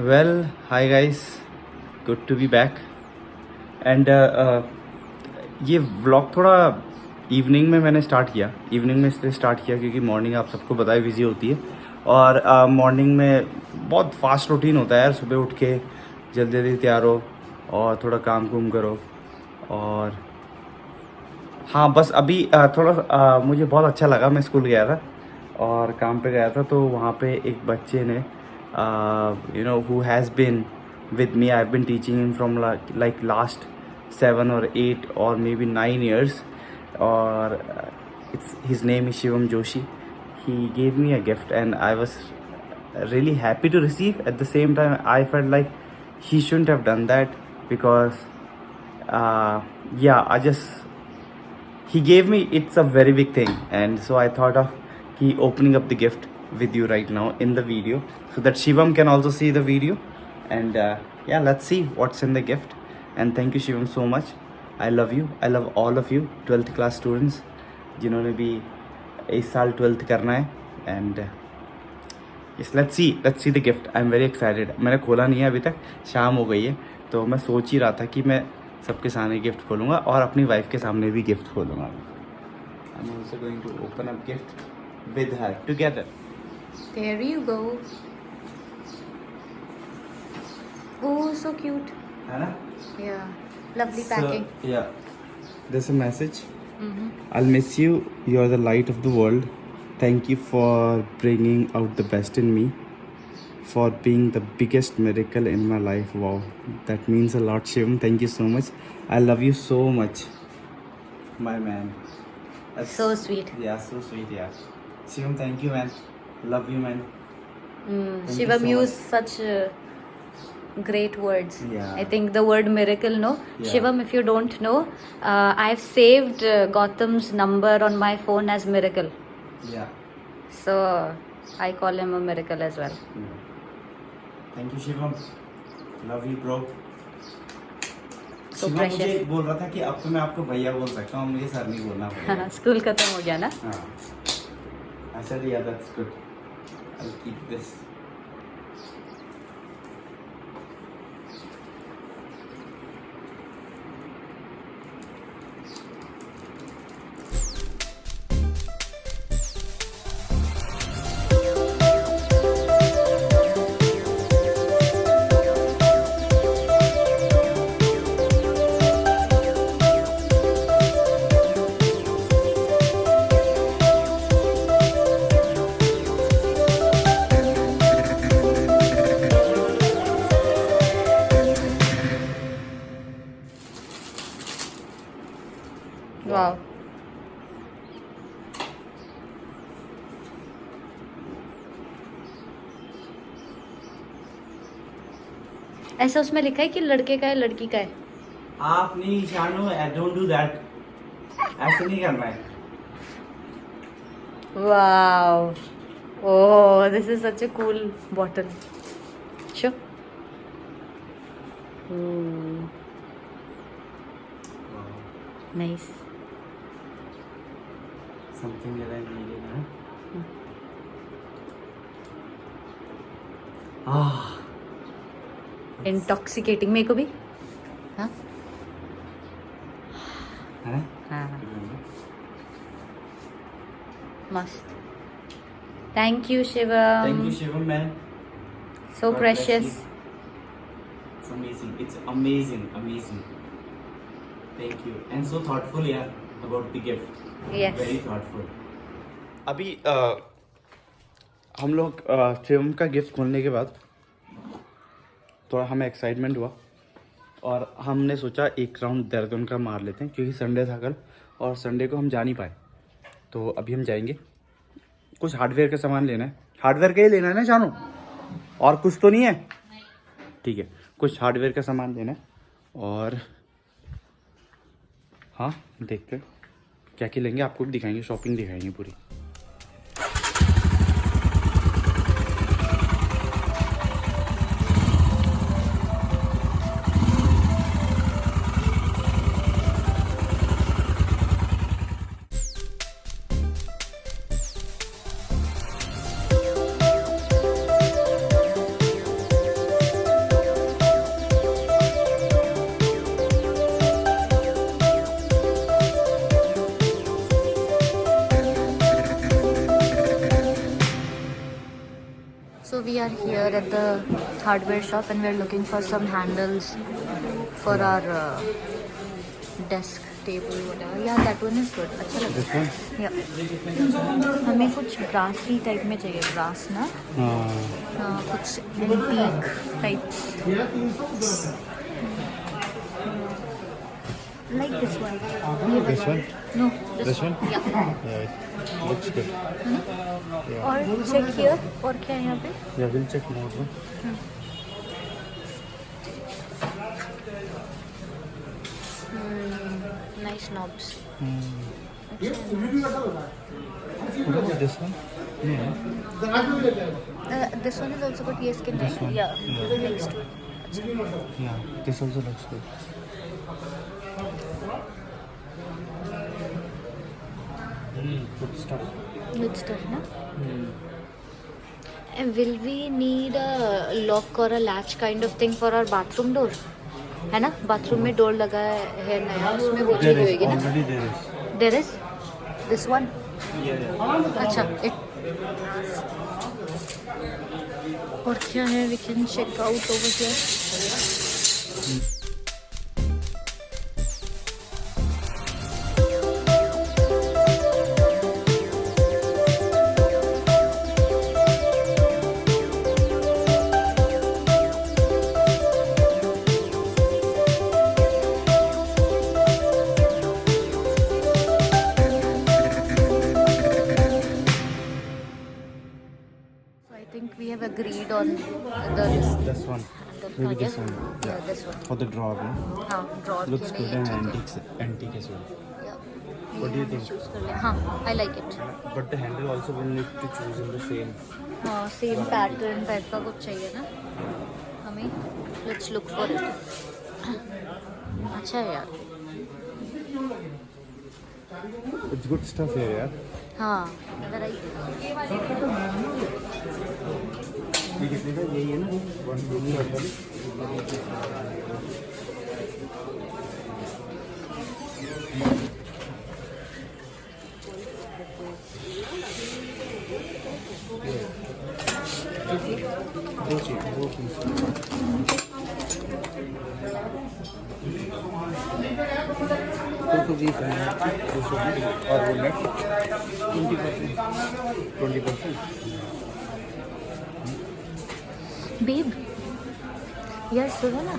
Well hi guys, good to be back and ये vlog थोड़ा evening में मैंने स्टार्ट किया। इवनिंग में इसलिए स्टार्ट किया क्योंकि मॉर्निंग आप सबको पता है बिजी होती है और मॉर्निंग में बहुत फास्ट रूटीन होता है यार। सुबह उठ के जल्दी जल्दी तैयार हो और थोड़ा काम कुम करो। और हाँ बस अभी थोड़ा मुझे बहुत अच्छा लगा। मैं स्कूल गया था और काम पे गया था तो वहाँ पे एक बच्चे ने who has been with me. I've been teaching him from like last 7 or 8 or maybe 9 years. Or it's his name is Shivam Joshi. He gave me a gift and I was really happy to receive. At the same time, I felt like he shouldn't have done that because yeah, he gave me, it's a very big thing, and so I thought of opening up the gift with you right now in the video so that Shivam can also see the video. And yeah, let's see what's in the gift. And thank you Shivam so much. I love you, I love all of you 12th class students जिन्होंने भी इस साल 12th करना है. And yes, let's see the gift. I'm very excited. मैंने खोला नहीं है अभी तक, शाम हो गई है तो मैं सोच ही रहा था कि मैं सबके सामने गिफ्ट खोलूँगा और अपनी वाइफ के सामने भी गिफ्ट खोलूँगा. I'm also going to open up gift with her together. There you go. Oh, so cute. है ना? Yeah. Lovely packing. So, yeah. There's a message. I'll miss you. You're the light of the world. Thank you for bringing out the best in me. For being the biggest miracle in my life. Wow. That means a lot, Shivam. Thank you so much. I love you so much. My man. So sweet. Yeah, so sweet, yeah. Shivam, thank you, man. Love you, man. Thank you Shivam so used such great words. Yeah. I think the word miracle, no? Yeah. Shivam, if you don't know, I've saved Gautam's number on my phone as Miracle. Yeah. So I call him a miracle as well. Yeah. Thank you, Shivam. Love you, bro. So Shivam precious. मुझे बोल रहा था कि अब तो मैं आपको भैया बोल सकता हूँ, मुझे सर नहीं बोलना पड़ेगा. स्कूल खत्म हो गया ना? हाँ. I said yeah, that's good. I'll keep this. Wow. ऐसा उसमें लिखा है कि लड़के का है लड़की का है? आप नहीं शानू, don't do that. ऐसे नहीं करना है. Wow. Oh, this is such a cool bottle. Sure. Nice. Something that I needed, huh? Ah. Intoxicating. मेरे को भी? हाँ? है ना? हाँ. Must. Thank you, Shivam. Thank you, Shivam, man. So God precious. bless you. It's amazing. It's amazing, amazing. Thank you. And so thoughtful, yeah, about the gift. Yes. Very thoughtful. अभी हम लोग शिवम का गिफ्ट खोलने के बाद थोड़ा हमें excitement हुआ और हमने सोचा एक राउंड देहरादून का मार लेते हैं क्योंकि संडे था कल और संडे को हम जा नहीं पाए. तो अभी हम जाएंगे. कुछ हार्डवेयर का सामान लेना है. हार्डवेयर का ही लेना है ना जानू, और कुछ तो नहीं है? ठीक है, कुछ हार्डवेयर का सामान लेना है और हाँ देखते हैं क्या क्या लेंगे, आपको भी दिखाएंगे, शॉपिंग दिखाएंगे पूरी. are here at the hardware shop and we are looking for some handles for our desk, table, whatever. Yeah, that one is good. अच्छा लग This रहा one? है. Yeah. हमें कुछ ब्रासी टाइप में चाहिए. ब्रास ना? कुछ antique types. Like this one. This one? No. This one? Yeah. Yeah, it looks good. और check here. और क्या है यहाँ पे? Yeah, we'll check more. Nice knobs. What about this one? Yeah. This one is also good. Yes, can This one? Yeah. Yeah. Next one. Yeah, this also looks good. Good stuff. Good stuff, na? And will we need a lock or a latch kind of thing for our bathroom door? है ना? Bathroom में door लगा है नया, उसमें वो चीज़ होएगी ना? Already there is. There is this one. Yeah. अच्छा. और क्या है? We can check out over here. I think we have agreed on This one. Maybe this one. Yeah, this one. For the drawer, no? हाँ, drawer Looks के good लिए and ठीक है. antique as well. Yeah. What do you think? Choose कर ले. हाँ, I like it. But the handle also will need to choose in the same. हाँ, same pattern type का कुछ चाहिए ना? हमें let's look for it. अच्छा है यार. It's good stuff here, yeah. हाँ, इधर आई. ये कितने का? यही है ना? 120 दो पीस. और वो नेट 20%. बेब, यार सुनो ना,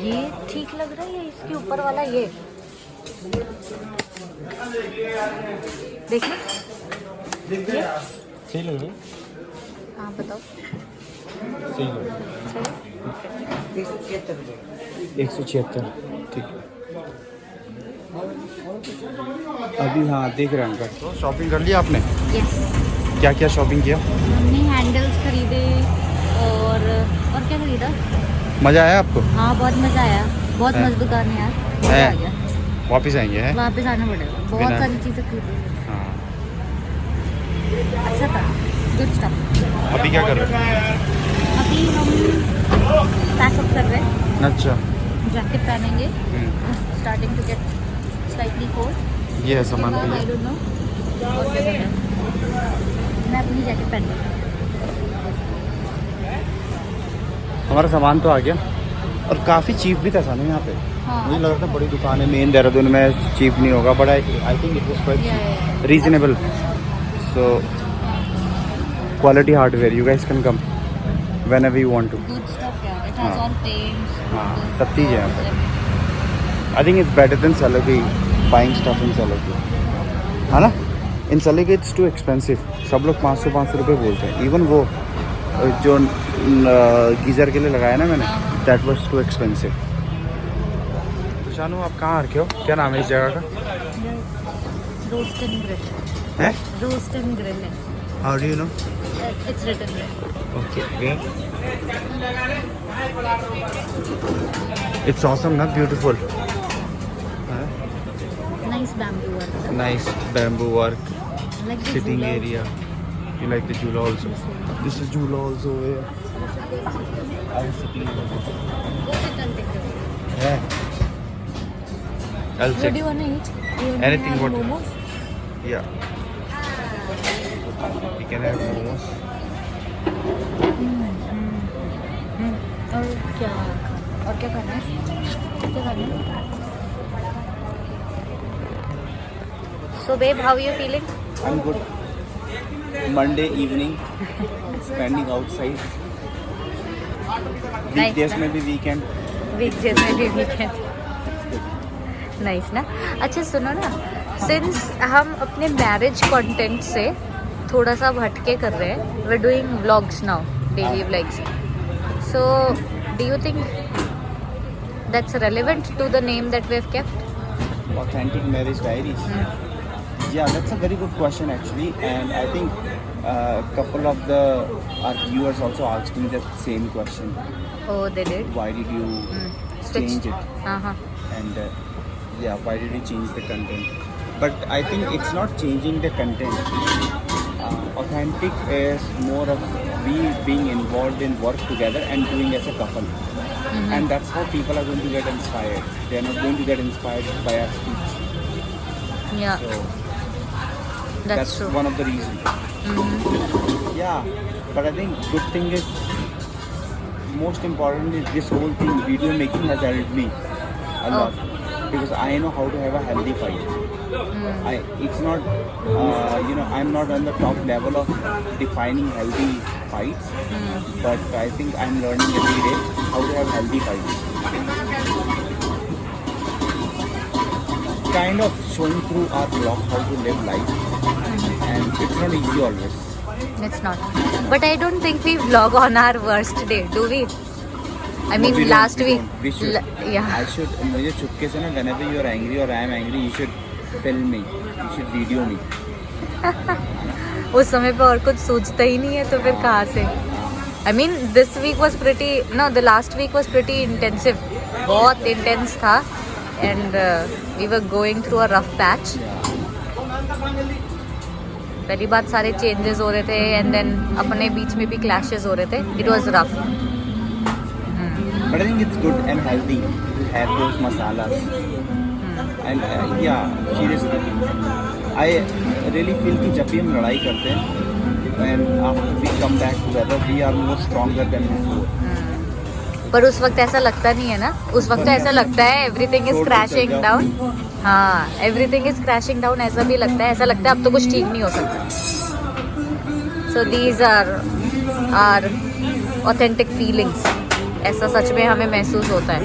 ये ठीक लग रहा है या इसके ऊपर वाला ये? देखिए. सही लग रहा है. हाँ बताओ. सही लग रहा है. 176. ठीक है. अभी हाँ देख रहे हैं अंकल. तो शॉपिंग कर लिया आपने? यस. क्या क्या शॉपिंग किया? हमने हैंडल्स खरीदे और क्या खरीदा? मज़ा आया आपको? हाँ बहुत मज़ा आया. बहुत है? मस्त दुकान है यार. मज़ा आ गया. वापस आएंगे हैं? वापस आना पड़ेगा. बहुत बिना- सारी चीज़ें खरीदी. हाँ. अच्छा था. Good stuff. अभी क्या कर रहे हैं? अभी हम पैकअप कर रहे हैं. अच्छा. जैकेट पहनेंगे. Starting to get slightly cold. ये है सामान के आई लिए. Don't know. मैं अपनी जैकेट पहन लूँ. हमारा सामान तो आ गया और काफ़ी चीप भी था सामान यहाँ पे. हाँ. मुझे लग रहा था बड़ी दुकान है मेन देहरादून में चीप नहीं होगा but I think it was quite reasonable. So quality hardware you guys can come whenever you want to. Good stuff, yeah. It has हाँ. all paints. हाँ, सब चीज़ है यहाँ पे. I think it's better than Salagi, buying stuff in Salagi. है ना? In Salagi it's too expensive. सब लोग 500 रुपये बोलते हैं. Even वो जो गीज़र के लिए लगाया ना मैंने, that was too expensive. तो शानू आप कहाँ रखे हो? क्या नाम है इस जगह का? Roast and grill. है? Roast and grill. How do you know? It's written there. Okay. Where? It's awesome, not beautiful. Nice bamboo work. Nice bamboo work. Like the Sitting Zula area. You like the Jula also? This is Jula also here. I was sitting over there. Go sit and take it. Yeah. I'll What check. do you want to eat? Do you want Anything to have what- momos? Yeah. We can have momos. क्या खाना और क्या खाना है, क्या खाना है? So babe, how you feeling? I'm good. Monday evening, spending outside. Weekdays में भी weekend. वीकडेज में भी वीकेंड. नाइस ना. अच्छा सुनो ना, सिंस हम अपने मैरिज कंटेंट से थोड़ा सा हटके कर रहे हैं, we are doing vlogs now, daily vlogs. So do you think that's relevant to the name that we have kept? Authentic marriage diaries. Yeah, that's a very good question actually, and I think couple of our viewers also asked me the same question. Oh, they did. Why did you change it? Uh-huh. And yeah, why did you change the content? But I think it's not changing the content. Authentic is more of we being involved in work together and doing as a couple. And that's how people are going to get inspired. They are not going to get inspired by our speech. Yeah, So that's true. one of the reasons. Yeah, but I think good thing is, most important is this whole thing, video making has helped me a lot. Because I know how to have a healthy fight. It's not, I'm not on the top level of defining healthy fights, but I think I'm learning every day how to have healthy fights. Kind of showing through our blog how to live life, and it's not easy always. It's not. But I don't think we vlog on our worst day, do we? I mean, No, we last don't, we week. don't. We should. Yeah. I should. मुझे चुपके से ना, whenever you are angry or I am angry, you should film me. You should video me. उस समय पे और कुछ सोचता ही नहीं है तो फिर कहाँ से? I mean, this week was pretty. No, the last week was pretty intensive. बहुत intense था, and we were going through a rough patch. पहली बात सारे changes हो रहे थे, and then अपने बीच में भी clashes हो रहे थे. It was rough. But I think it's good and healthy to have those masalas. And yeah, seriously, I really feel कि जब भी हम लड़ाई करते हैं, and after we come back together, we are more stronger than before. पर उस वक्त ऐसा लगता नहीं है ना. उस वक्त तो ऐसा लगता है everything is crashing down. हाँ, everything is crashing down ऐसा भी लगता है. ऐसा लगता है अब तो कुछ ठीक नहीं हो सकता. So these are our authentic feelings. ऐसा सच में हमें महसूस होता है.